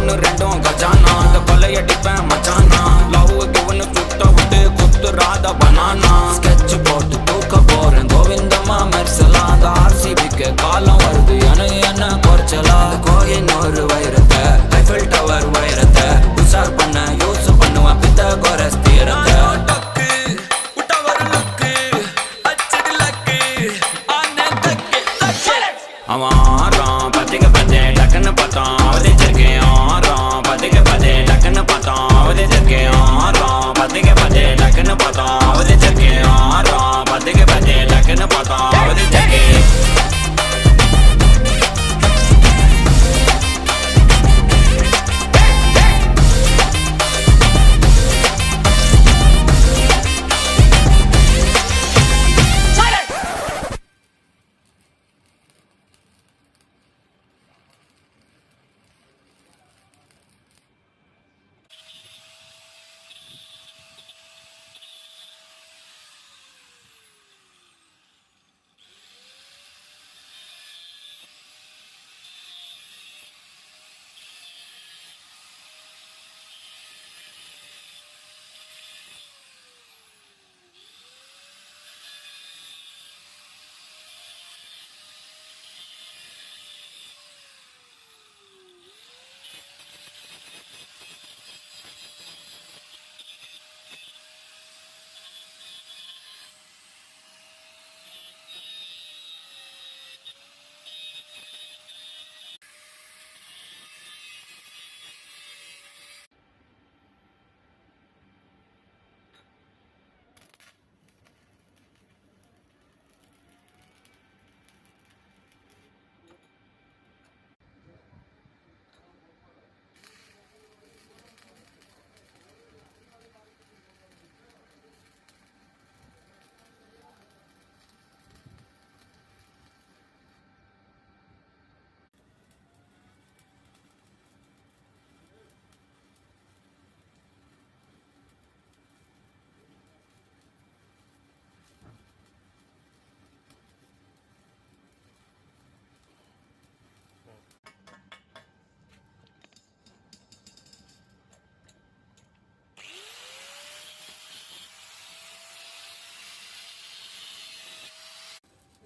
ஒன்னு ரெண்டும் கஜானா அந்த கொள்ளையடிப்பேன் மச்சானா லவ்வுக்கு ஒன்னு சுத்த விட்டு குத்துறாத பனானா ஸ்கெட்ச் போட்டு தூக்க போறேன் கோவிந்தம்மா மெர்சலா அந்த ஆர்சிபிக்கு காலம் வருது என்ன குறைச்சலா கோயினொரு வைரத்தை ஐஃபில் டவர் வைரத்தை உசார் பண்ண யூஸ் பண்ணுவேன் பித்தகோரஸ் தீரத்தை அவன் ஆறான் பத்திக்க பத்தே டக்குன்னு பார்த்தான் அவதிச்சிருக்கேன் ஆறான் பத்திக்க பத்தே டக்குன்னு பார்த்தான் அவதிச்சிருக்கேன் ஆறான் பத்திக்க பத்தே டக்குன்னு பார்த்தான் அவதிச்சிருக்கேன் ஆறான் பத்திக்க பத்தே டக்குன்னு பார்த்தான் அவதிச்சிருக்கேன்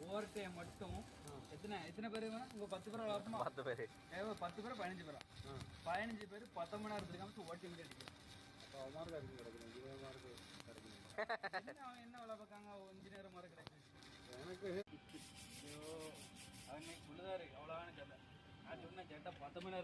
ஓவர் டைம் மட்டும் எத்தனை பேர் உங்க 10 பேர் வளர்ப்போமா 10 பேர் 10 பேர் 15 பேரா 15 பேர் 10 மணி நேரம் இருக்காம ஓட்டி விட்டு அடிக்கிறோம். மார்க் அதிகம் கிடைக்கும் 20 மார்க் கிடைக்கும். அவன் என்ன வேலை பார்க்காங்க இன்ஜினியர் மார்க் கிடைக்கும் எனக்கு. ஐயோ அவன் சொல்லுதாரு அவ்வளோவானு தெரியல. நான் சொன்ன கேட்டால் 10 மணி நேரம்